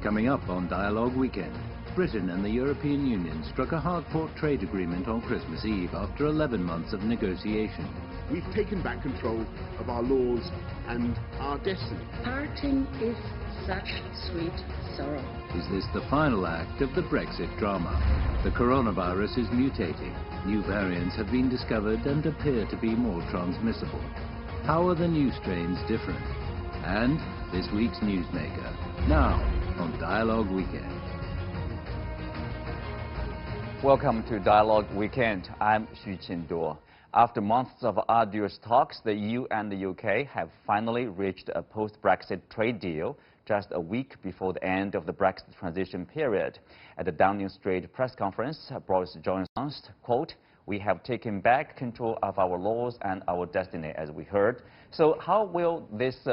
Coming up on Dialogue Weekend, Britain and the European Union struck a hard-fought trade agreement on Christmas Eve after 11 months of negotiation. We've taken back control of our laws and our destiny. Parting is such sweet sorrow. Is this the final act of the Brexit drama? The coronavirus is mutating. New variants have been discovered and appear to be more transmissible. How are the new strains different? And this week's newsmaker, now on Dialogue Weekend. Welcome to Dialogue Weekend. I'm Xu Qinduo. After months of arduous talks, the EU and the UK have finally reached a post-Brexit trade deal just a week before the end of the Brexit transition period. At the Downing Street press conference, Boris Johnson announced, quote, "We have taken back control of our laws and our destiny," as we heard. So how will this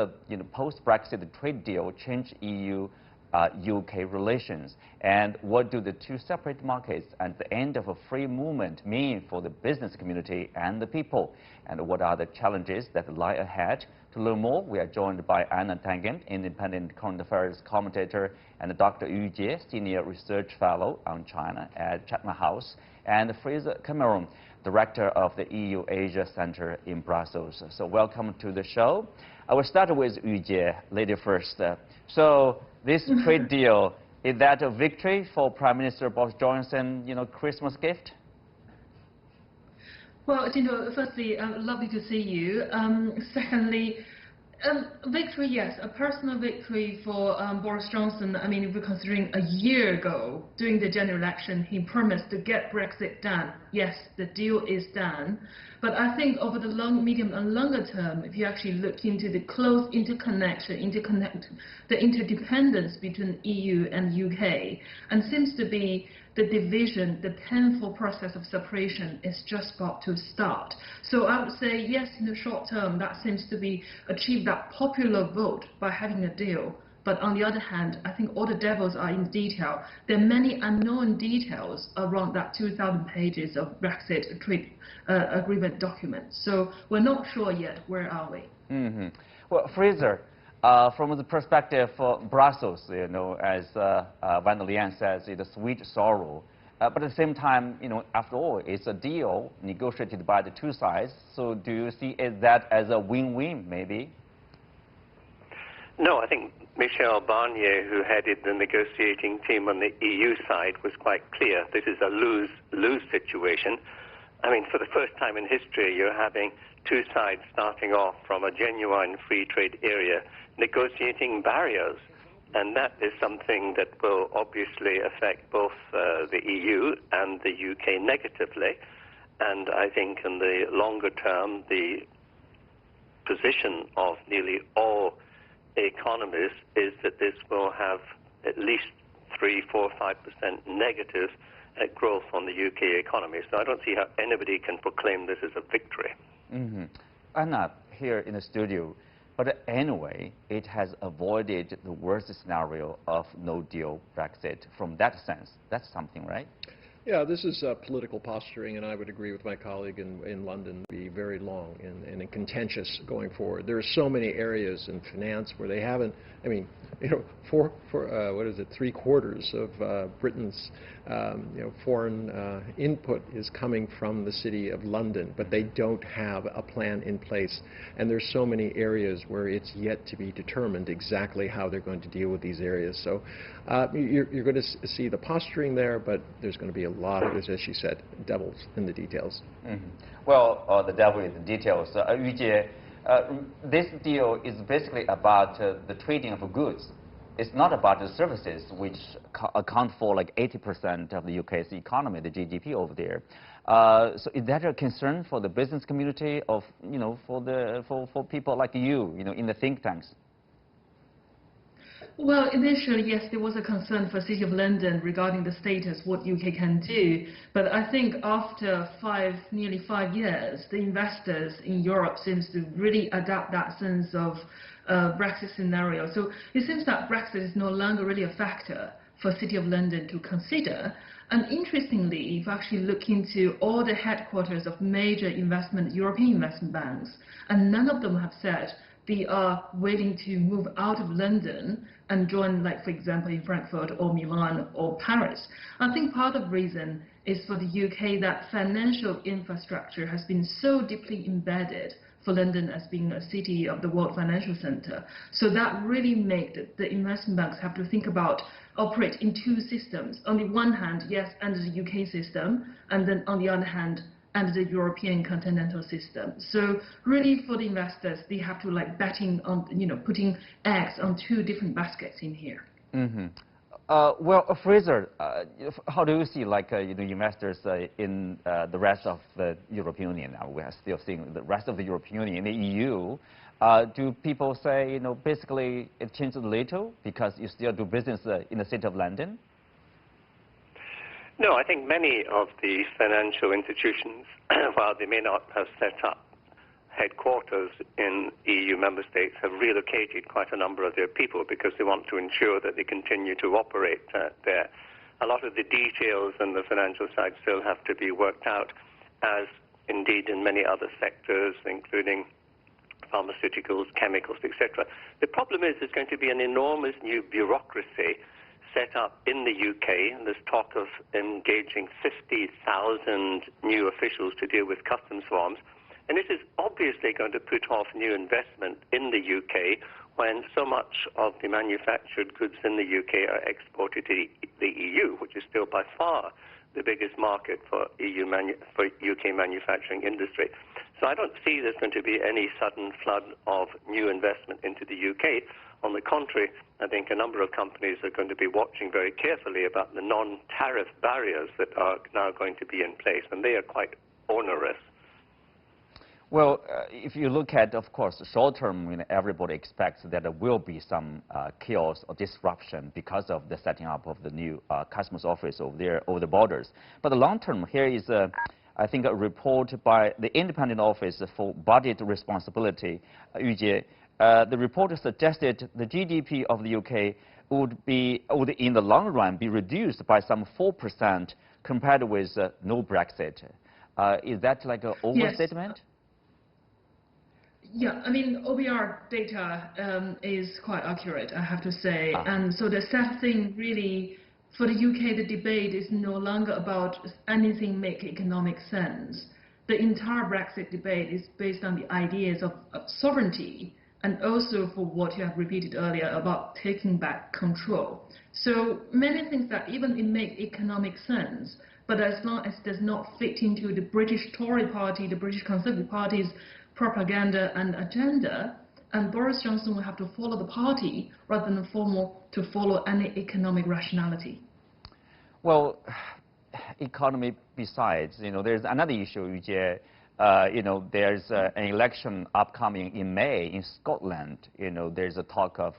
post-Brexit trade deal change EU-UK relations? And what do the two separate markets at the end of a free movement mean for the business community and the people? And what are the challenges that lie ahead? To learn more, we are joined by Anna Tangen, independent current affairs commentator, and Dr. Yu Jie, senior research fellow on China at Chatham House, and Fraser Cameron, director of the EU Asia Center in Brussels. So welcome to the show. I will start with Yu Jie, lady first. So this trade deal, is that a victory for Prime Minister Boris Johnson, Christmas gift? Well, firstly, lovely to see you. Secondly, victory, yes, a personal victory for Boris Johnson. I mean, if we're considering a year ago, during the general election, he promised to get Brexit done. Yes, the deal is done. But I think over the medium and longer term, if you actually look into the close the interdependence between EU and UK, and seems to be the division, the painful process of separation is just about to start. So I would say, yes, in the short term, that seems to be achieved that popular vote by having a deal. But on the other hand, I think all the devils are in detail. There are many unknown details around that 2,000 pages of Brexit trade agreement document. So we're not sure yet, where are we? Mm-hmm. Well, Fraser, from the perspective of Brussels, as Van der Leyen says, it's a sweet sorrow. But at the same time, after all, it's a deal negotiated by the two sides. So do you see that as a win-win, maybe? No, I think Michel Barnier, who headed the negotiating team on the EU side, was quite clear. This is a lose-lose situation. I mean, for the first time in history, you're having two sides starting off from a genuine free trade area negotiating barriers. And that is something that will obviously affect both the EU and the UK negatively. And I think in the longer term, the position of nearly all economists is that this will have at least 3, 4, 5% negative growth on the UK economy. So I don't see how anybody can proclaim this as a victory. Mm-hmm. I'm not here in the studio, but anyway, it has avoided the worst scenario of no-deal Brexit. From that sense, that's something, right? Yeah, this is political posturing, and I would agree with my colleague in London, be very long and contentious going forward. There are so many areas in finance where they haven't, I mean, what is it, 3/4 of Britain's, foreign input is coming from the City of London, but they don't have a plan in place. And there's so many areas where it's yet to be determined exactly how they're going to deal with these areas. So you're going to see the posturing there, but there's going to be a lot of, as she said, devils in the details. Mm-hmm. Well, the devil is the details. Yu Jie, this deal is basically about the trading of goods. It's not about the services, which account for like 80% of the UK's economy, the GDP over there. So is that a concern for the business community of, for people like you, in the think tanks? Well, initially, yes, there was a concern for City of London regarding the status, what UK can do. But I think after nearly 5 years, the investors in Europe seems to really adapt that sense of Brexit scenario. So it seems that Brexit is no longer really a factor for City of London to consider. And interestingly, if you actually look into all the headquarters of major European investment banks, and none of them have said they are willing to move out of London and join, like, for example, in Frankfurt or Milan or Paris. I think part of the reason is for the UK that financial infrastructure has been so deeply embedded for London as being a city of the world financial center. So that really made the investment banks have to think about operate in two systems. On the one hand, yes, under the UK system, and then on the other hand, under the European continental system. So really for the investors, they have to like betting on, putting eggs on two different baskets in here. Mm-hmm. Well, Fraser, how do you see investors in the rest of the European Union? Now we are still seeing the rest of the European Union, the EU. Do people say, basically it changed a little because you still do business in the city of London? No, I think many of the financial institutions, while they may not have set up headquarters in EU member states, have relocated quite a number of their people because they want to ensure that they continue to operate there. A lot of the details on the financial side still have to be worked out, as indeed in many other sectors, including pharmaceuticals, chemicals, etc. The problem is there's going to be an enormous new bureaucracy set up in the UK, and there's talk of engaging 50,000 new officials to deal with customs forms. And this is obviously going to put off new investment in the UK when so much of the manufactured goods in the UK are exported to the EU, which is still by far the biggest market for UK manufacturing industry. So I don't see there's going to be any sudden flood of new investment into the UK. On the contrary, I think a number of companies are going to be watching very carefully about the non-tariff barriers that are now going to be in place, and they are quite onerous. Well, if you look at, of course, short term, everybody expects that there will be some chaos or disruption because of the setting up of the new customs office over there, over the borders. But the long term, here is, I think, a report by the Independent Office for Budget Responsibility, Yujie. The report suggested the GDP of the UK would, in the long run, be reduced by some 4% compared with no Brexit. Is that like an overstatement? Yes. Yeah, I mean, OBR data is quite accurate, I have to say. And so the sad thing really, for the UK, the debate is no longer about anything make economic sense. The entire Brexit debate is based on the ideas of sovereignty, and also for what you have repeated earlier about taking back control. So many things that even it make economic sense, but as long as it does not fit into the British Tory party, the British Conservative Party's propaganda and agenda, and Boris Johnson will have to follow the party rather than follow any economic rationality. Well, economy besides, there's another issue, there's an election upcoming in May in Scotland. There's a talk of,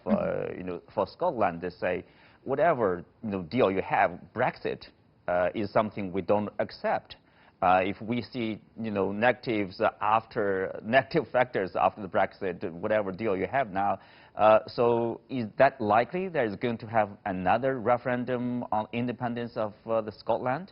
for Scotland, they say, whatever deal you have, Brexit is something we don't accept. If we see, negative factors after the Brexit, whatever deal you have now, so is that likely there is going to have another referendum on independence of the Scotland?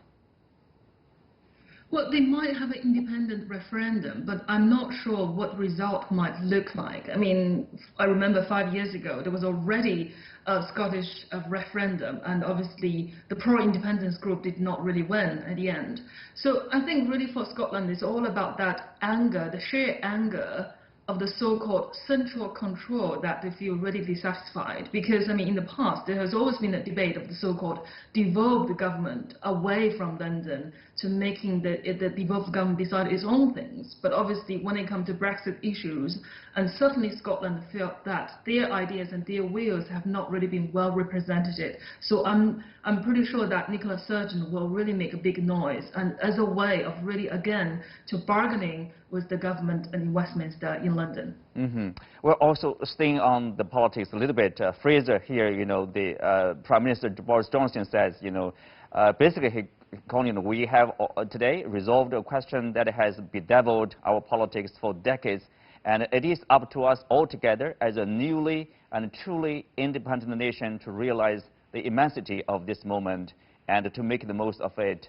Well, they might have an independent referendum, but I'm not sure what result might look like. I mean, I remember 5 years ago, there was already a Scottish referendum, and obviously the pro-independence group did not really win at the end. So I think really for Scotland, it's all about that anger, the sheer anger of the so-called central control that they feel really dissatisfied. Because, I mean, in the past, there has always been a debate of the so-called devolved government away from London to making the devolved government decide its own things. But obviously, when it comes to Brexit issues, and certainly Scotland felt that their ideas and their wills have not really been well represented. So I'm pretty sure that Nicola Sturgeon will really make a big noise, and as a way of really, again, to bargaining with the government in Westminster in London. Mm-hmm. Well, also staying on the politics a little bit, Fraser here, the Prime Minister Boris Johnson says, basically, we have today resolved a question that has bedeviled our politics for decades, and it is up to us all together as a newly and truly independent nation to realize the immensity of this moment and to make the most of it.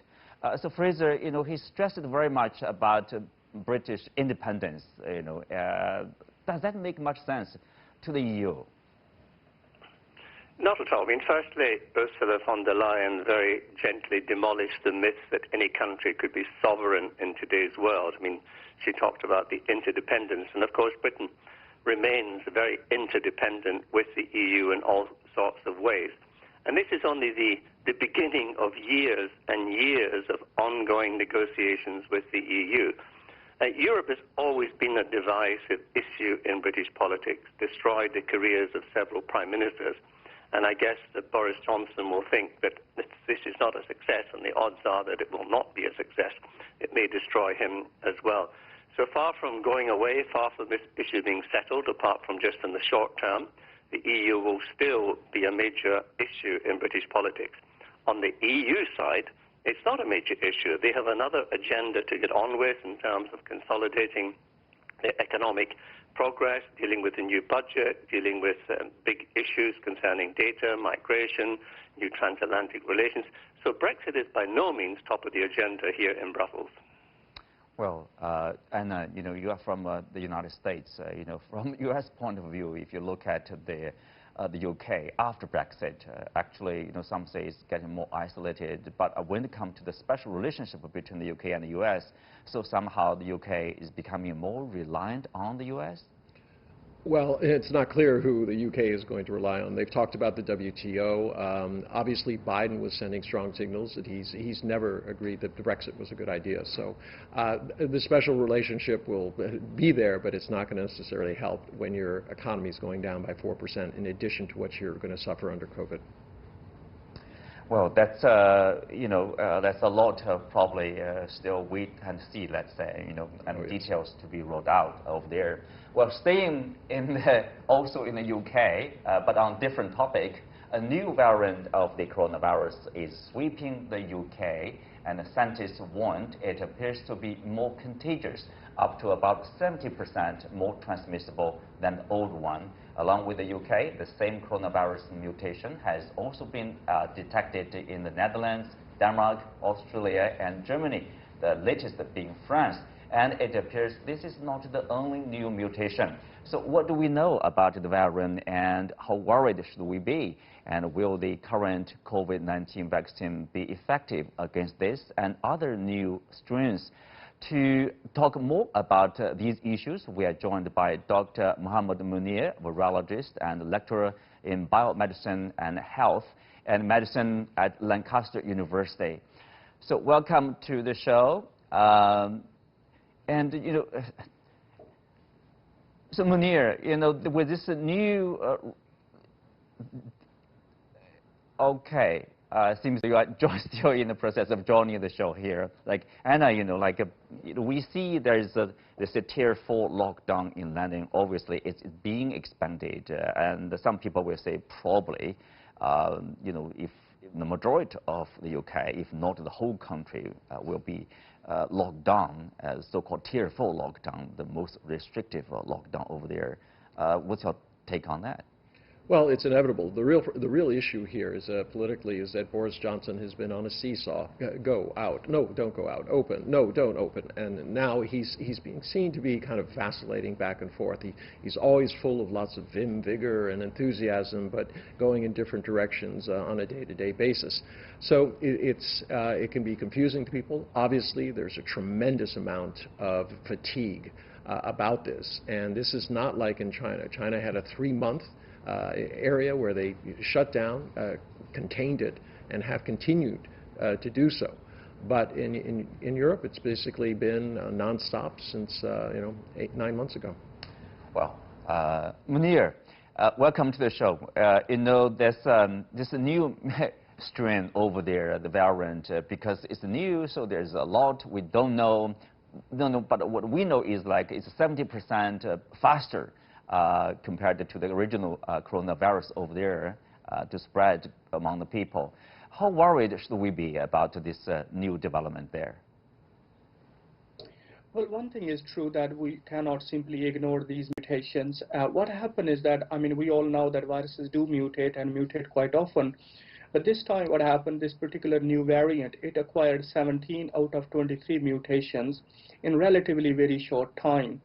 So Fraser, he stressed very much about British independence, Does that make much sense to the EU? Not at all. I mean, firstly, Ursula von der Leyen very gently demolished the myth that any country could be sovereign in today's world. I mean, she talked about the interdependence, and of course Britain remains very interdependent with the EU in all sorts of ways. And this is only the beginning of years and years of ongoing negotiations with the EU. Europe has always been a divisive issue in British politics, destroyed the careers of several prime ministers. And I guess that Boris Johnson will think that this is not a success, and the odds are that it will not be a success. It may destroy him as well. So far from going away, far from this issue being settled, apart from just in the short term, the EU will still be a major issue in British politics. On the EU side, it's not a major issue. They have another agenda to get on with in terms of consolidating their economic progress, dealing with the new budget, dealing with big issues concerning data, migration, new transatlantic relations. So Brexit is by no means top of the agenda here in Brussels. Well, Anna, you know, you are from the United States. You know, from U.S. point of view, if you look at the UK after Brexit, actually, you know, some say it's getting more isolated. But when it comes to the special relationship between the UK and the US, so somehow the UK is becoming more reliant on the US? Well, it's not clear who the UK is going to rely on. They've talked about the WTO. Obviously, Biden was sending strong signals that he's never agreed that the Brexit was a good idea. So the special relationship will be there, but it's not going to necessarily help when your economy is going down by 4% in addition to what you're going to suffer under COVID. Well, that's you know, that's a lot of probably still wait and see, let's say, you know, and details to be rolled out over there. Well, staying in also in the UK, but on different topic, a new variant of the coronavirus is sweeping the UK, and the scientists warned it appears to be more contagious, up to about 70% more transmissible than the old one. Along with the UK, the same coronavirus mutation has also been detected in the Netherlands, Denmark, Australia, and Germany, the latest being France. And it appears this is not the only new mutation. So what do we know about the variant, and how worried should we be? And will the current COVID-19 vaccine be effective against this and other new strains? To talk more about these issues, we are joined by Dr. Muhammad Munir, virologist and lecturer in biomedicine and health and medicine at Lancaster University. So welcome to the show. And, you know, so Munir, you know, with this new, okay, seems you are still in the process of joining the show here. Like, Anna, you know, like, we see there's a tier 4 lockdown in London. Obviously, it's being expanded, and some people will say probably, you know, if the majority of the UK, if not the whole country, will be locked down, as so-called tier 4 lockdown, the most restrictive lockdown over there. What's your take on that? Well, it's inevitable. The real issue here is politically is that Boris Johnson has been on a seesaw. Go out. No, don't go out. Open. No, don't open. And now he's being seen to be kind of vacillating back and forth. He's always full of lots of vim, vigor, and enthusiasm, but going in different directions on a day-to-day basis. So it can be confusing to people. Obviously, there's a tremendous amount of fatigue about this, and this is not like in China. China had a 3-month area where they shut down, contained it, and have continued to do so. But in Europe, it's basically been nonstop since 8-9 months ago. Well, Munir, welcome to the show. You know, there's a new strain over there, the variant, because it's new, so there's a lot we don't know. But what we know is like it's 70% faster compared to the original coronavirus over there to spread among the people. How worried should we be about this new development there? Well, one thing is true that we cannot simply ignore these mutations. What happened is that, I mean, we all know that viruses do mutate and mutate quite often. But this time what happened, this particular new variant, it acquired 17 out of 23 mutations in relatively very short time.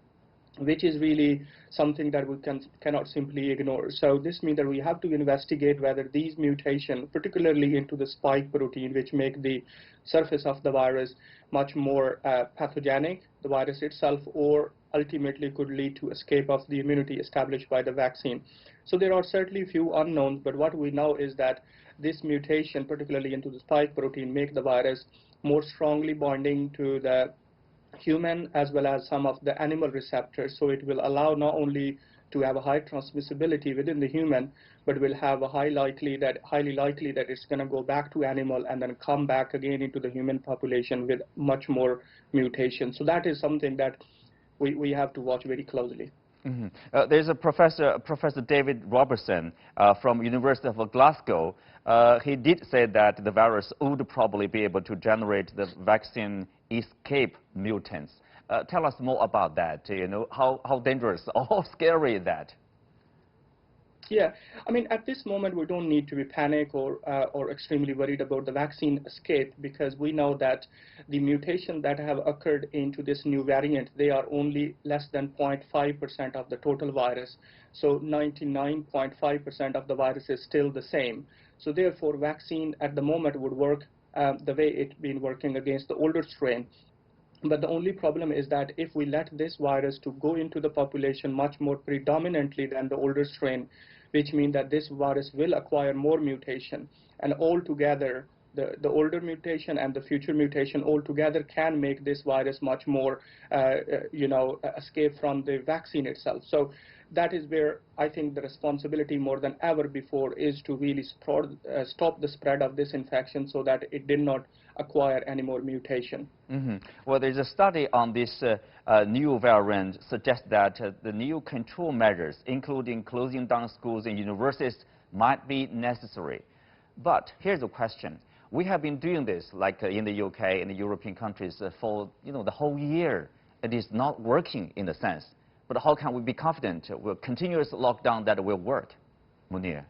which is really something that we cannot simply ignore. So this means that we have to investigate whether these mutations, particularly into the spike protein, which make the surface of the virus much more pathogenic, the virus itself, or ultimately could lead to escape of the immunity established by the vaccine. So there are certainly few unknowns, but what we know is that this mutation, particularly into the spike protein, make the virus more strongly binding to the human as well as some of the animal receptors. So it will allow not only to have a high transmissibility within the human, but will have a highly likely that it's going to go back to animal and then come back again into the human population with much more mutation. So that is something that we have to watch very closely. Mm-hmm. There's a Professor David Robertson from University of Glasgow. He did say that the virus would probably be able to generate the vaccine escape mutants. Tell us more about that. You know, how dangerous or scary is that? Yeah, I mean, at this moment, we don't need to be panicked or extremely worried about the vaccine escape, because we know that the mutations that have occurred into this new variant, they are only less than 0.5% of the total virus. So 99.5% of the virus is still the same. So therefore, vaccine at the moment would work the way it's been working against the older strain. But the only problem is that if we let this virus to go into the population much more predominantly than the older strain, which means that this virus will acquire more mutation, and altogether the older mutation and the future mutation altogether can make this virus much more, escape from the vaccine itself. So that is where I think the responsibility more than ever before is to really stop the spread of this infection so that it did not acquire any more mutation. Mm-hmm. Well, there's a study on this new variant suggests that the new control measures, including closing down schools and universities, might be necessary. But here's the question. We have been doing this, like in the UK and the European countries, for the whole year. It is not working in a sense. But how can we be confident with continuous lockdown that will work? Munir.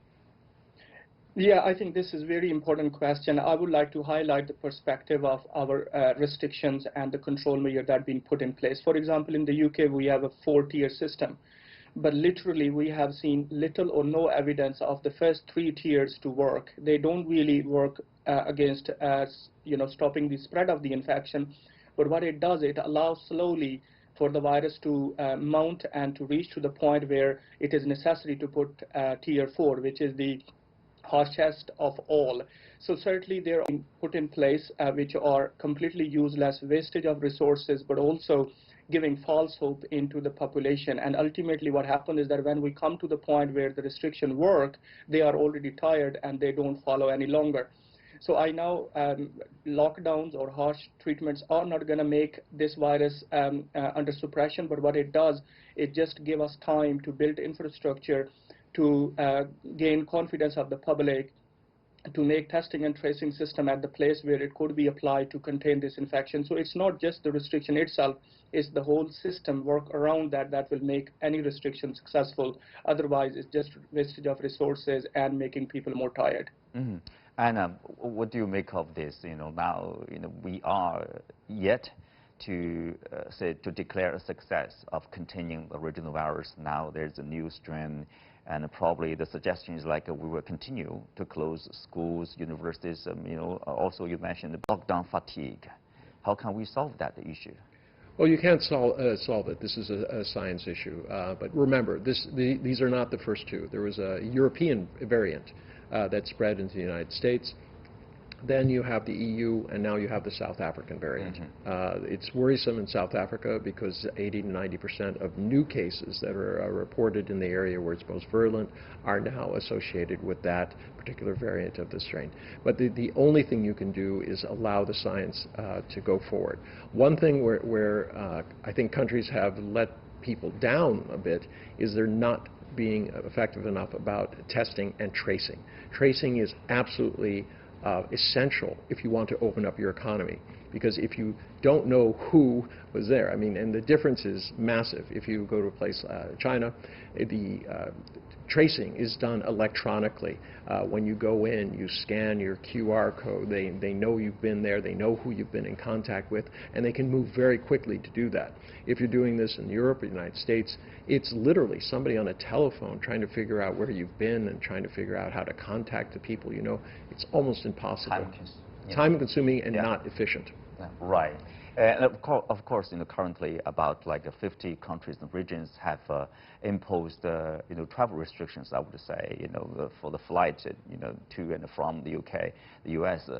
Yeah, I think this is a very important question. I would like to highlight the perspective of our restrictions and the control measures that have been put in place. For example, in the UK, we have a 4-tier system. But literally, we have seen little or no evidence of the first 3 tiers to work. They don't really work against stopping the spread of the infection. But what it does, it allows slowly for the virus to mount and to reach to the point where it is necessary to put tier 4, which is the harshest of all. So certainly they are put in place which are completely useless, wastage of resources, but also giving false hope into the population. And ultimately what happens is that when we come to the point where the restriction work, they are already tired and they don't follow any longer. So I know lockdowns or harsh treatments are not going to make this virus under suppression, but what it does, it just gives us time to build infrastructure, to gain confidence of the public, to make testing and tracing system at the place where it could be applied to contain this infection. So it's not just the restriction itself, it's the whole system work around that will make any restriction successful. Otherwise, it's just wastage of resources and making people more tired. Mm-hmm. And what do you make of this? Now we are yet to declare a success of containing the original virus. Now there's a new strain, and probably the suggestion is like we will continue to close schools, universities. Also you mentioned the lockdown fatigue. How can we solve that issue? Well, you can't solve it. This is a science issue. But remember, these are not the first two. There was a European variant that spread into the United States. Then you have the EU, and now you have the South African variant. Mm-hmm. It's worrisome in South Africa because 80 to 90% of new cases that are reported in the area where it's most virulent are now associated with that particular variant of the strain. But the only thing you can do is allow the science to go forward. One thing where I think countries have let people down a bit is they're not being effective enough about testing and tracing. Tracing is absolutely essential if you want to open up your economy, because if you don't know who was there, and the difference is massive. If you go to a place, China, the tracing is done electronically. When you go in, you scan your QR code. They know you've been there. They know who you've been in contact with, and they can move very quickly to do that. If you're doing this in Europe or the United States, it's literally somebody on a telephone trying to figure out where you've been and trying to figure out how to contact the people you know. It's almost impossible. Time-consuming and not efficient. Yeah, right. And of course, currently about like 50 countries and regions have imposed, travel restrictions, I would say, for the flight, to and from the UK. The US,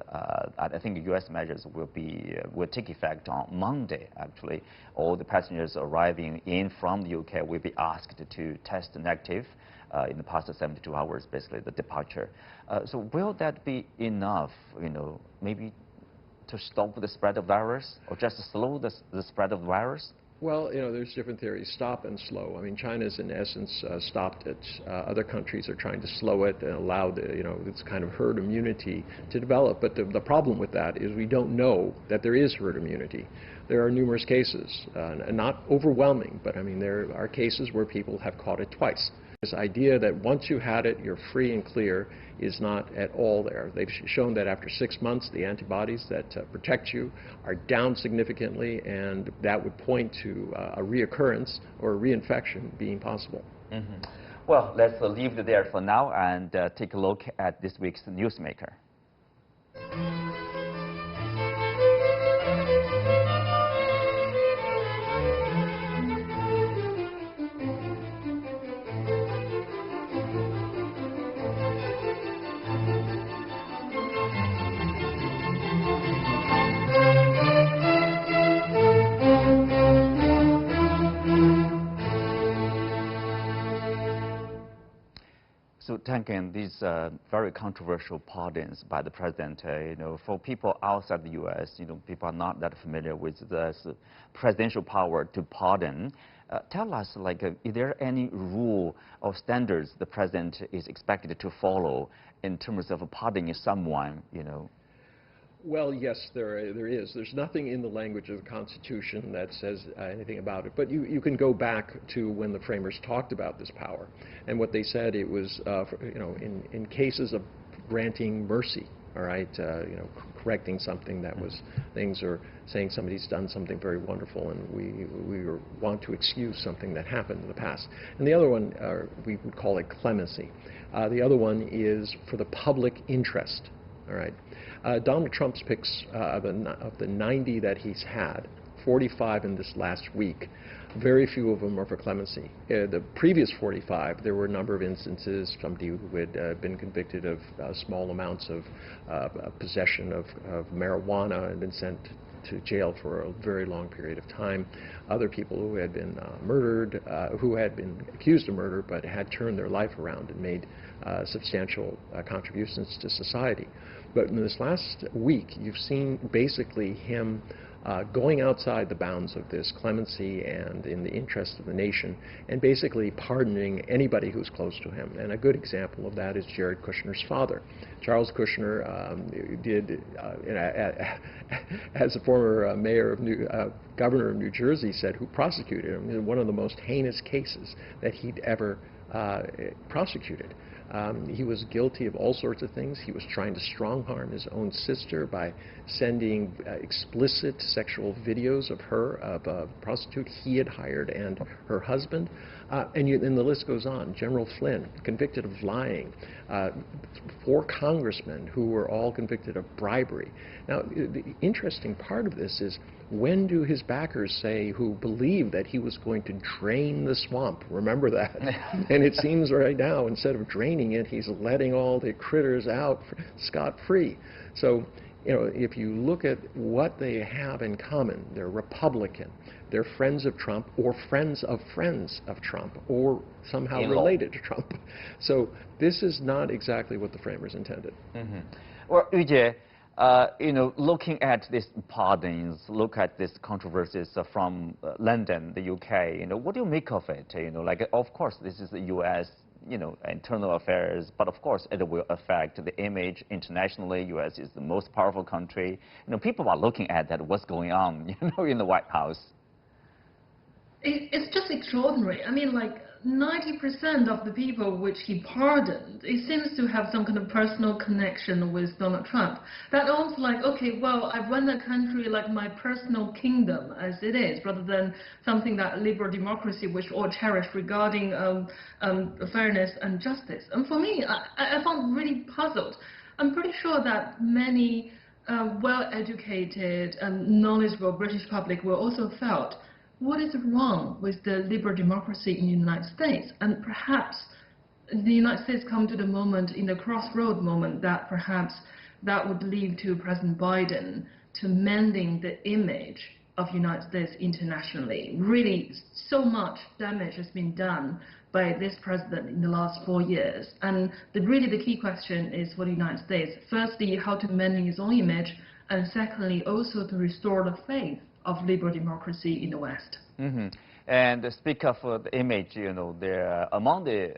I think the US measures will take effect on Monday, actually. All the passengers arriving in from the UK will be asked to test negative in the past 72 hours, basically the departure. So will that be enough, maybe to stop the spread of virus, or just to slow the spread of the virus? Well, there's different theories, stop and slow. I mean, China's in essence stopped it. Other countries are trying to slow it and allow this kind of herd immunity to develop. But the problem with that is we don't know that there is herd immunity. There are numerous cases, not overwhelming, but I mean, there are cases where people have caught it twice. This idea that once you had it, you're free and clear is not at all there. They've shown that after 6 months, the antibodies that protect you are down significantly, and that would point to a reoccurrence or a reinfection being possible. Mm-hmm. Well, let's leave it there for now and take a look at this week's Newsmaker. So, Tankan, these very controversial pardons by the president, for people outside the U.S., people are not that familiar with this presidential power to pardon. Tell us, is there any rule or standards the president is expected to follow in terms of pardoning someone, Well, yes, there is. There's nothing in the language of the Constitution that says anything about it. But you can go back to when the framers talked about this power. And what they said, it was, in cases of granting mercy, all right, correcting something that was things, or saying somebody's done something very wonderful and we want to excuse something that happened in the past. And the other one, we would call it clemency. The other one is for the public interest, all right. Donald Trump's picks of the 90 that he's had, 45 in this last week, very few of them are for clemency. The previous 45, there were a number of instances, somebody who had been convicted of small amounts of possession of marijuana and been sent to jail for a very long period of time. Other people who had been murdered, who had been accused of murder but had turned their life around and made substantial contributions to society. But in this last week, you've seen basically him going outside the bounds of this clemency and in the interest of the nation, and basically pardoning anybody who's close to him. And a good example of that is Jared Kushner's father. Charles Kushner did, as a former governor of New Jersey said, who prosecuted him, one of the most heinous cases that he'd ever prosecuted. He was guilty of all sorts of things. He was trying to strong-arm his own sister by sending explicit sexual videos of her, of a prostitute he had hired, and her husband. And the list goes on. General Flynn, convicted of lying. 4 congressmen who were all convicted of bribery. Now, the interesting part of this is, when do his backers say, who believe that he was going to drain the swamp? Remember that. And it seems right now, instead of draining it, he's letting all the critters out scot-free. So, if you look at what they have in common, they're Republican, they're friends of Trump, or friends of Trump, or somehow related to Trump. So this is not exactly what the framers intended. Mm-hmm. Well, Yujie, looking at these pardons, look at these controversies from London, the UK, what do you make of it? Of course, this is the US, internal affairs, but of course it will affect the image internationally. US is the most powerful country. People are looking at that, what's going on, in the White House. It's just extraordinary. I mean, like 90% of the people which he pardoned, it seems to have some kind of personal connection with Donald Trump. That almost like, okay, well, I run a country like my personal kingdom as it is, rather than something that liberal democracy, which all cherish regarding fairness and justice. And for me, I found really puzzled. I'm pretty sure that many well-educated and knowledgeable British public will also felt what is wrong with the liberal democracy in the United States? And perhaps the United States come to the moment, in the crossroad moment, that perhaps that would lead to President Biden to mending the image of the United States internationally. Really, so much damage has been done by this president in the last 4 years. And really the key question is for the United States, firstly, how to mend his own image, and secondly, also to restore the faith of liberal democracy in the West. Mm-hmm. And speak of the image, there among the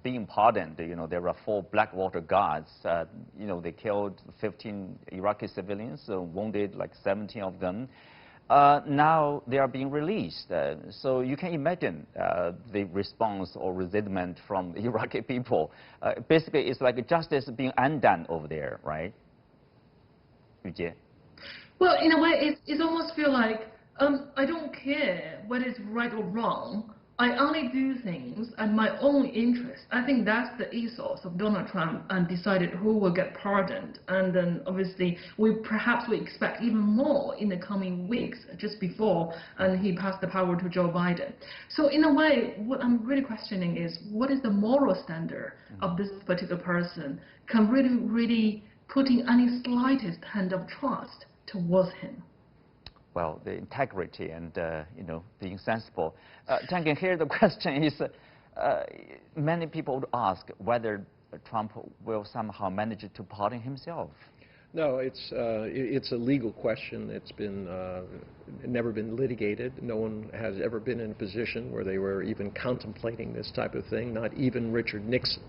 being pardoned, there are 4 Blackwater guards. They killed 15 Iraqi civilians, wounded like 17 of them. Now they are being released. So you can imagine the response or resentment from the Iraqi people. Basically, it's like justice being undone over there, right? Yu Jie? Well, in a way, it almost feels like I don't care whether it's right or wrong. I only do things at my own interest. I think that's the ethos of Donald Trump, and decided who will get pardoned. And then obviously perhaps we expect even more in the coming weeks, just before and he passed the power to Joe Biden. So in a way, what I'm really questioning is what is the moral standard of this particular person can really putting any slightest hand of trust towards him. Well, the integrity and, being sensible. Tangen, here the question is, many people would ask whether Trump will somehow manage to pardon himself. No, it's a legal question. It's been never been litigated. No one has ever been in a position where they were even contemplating this type of thing. Not even Richard Nixon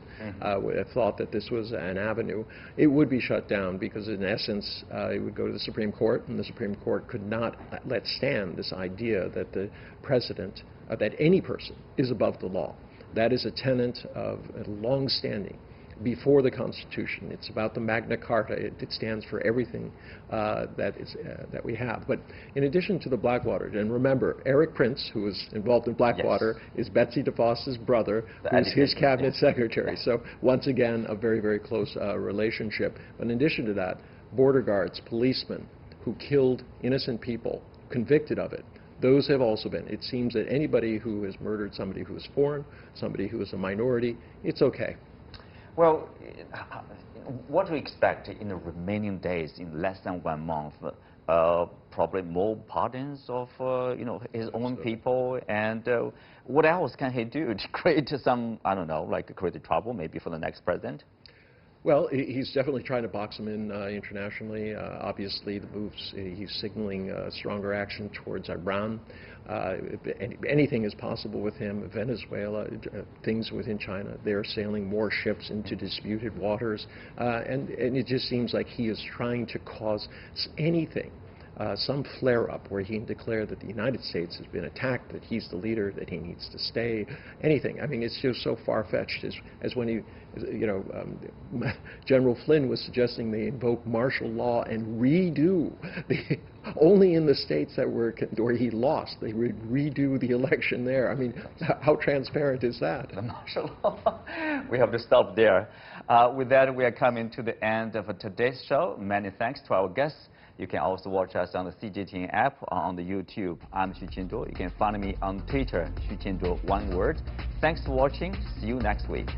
would have thought that this was an avenue. It would be shut down because, in essence, it would go to the Supreme Court, and the Supreme Court could not let stand this idea that the president, that any person, is above the law. That is a tenet of a long-standing. Before the Constitution. It's about the Magna Carta. It stands for everything that we have. But in addition to the Blackwater, and remember, Eric Prince, who was involved in Blackwater, is Betsy DeVos's brother, who's his cabinet secretary. So once again, a very, very close relationship. But in addition to that, border guards, policemen who killed innocent people, convicted of it, those have also been. It seems that anybody who has murdered somebody who is foreign, somebody who is a minority, it's okay. Well, what do we expect in the remaining days, in less than 1 month? Probably more pardons of, his own people, and what else can he do to create some, I don't know, like create trouble maybe for the next president? Well, he's definitely trying to box him in internationally. Obviously, the moves, he's signaling stronger action towards Iran. Anything is possible with him. Venezuela, things within China, they're sailing more ships into disputed waters. And it just seems like he is trying to cause anything. Some flare-up where he can declare that the United States has been attacked, that he's the leader, that he needs to stay, anything. I mean, it's just so far-fetched as when he, General Flynn was suggesting they invoke martial law and redo only in the states that where he lost, they would redo the election there. I mean, how transparent is that? The martial law. We have to stop there. With that, we are coming to the end of today's show. Many thanks to our guests. You can also watch us on the CGTN app or on the YouTube. I'm Xu Qinduo. You can find me on Twitter, Xu Qinduo, one word. Thanks for watching. See you next week.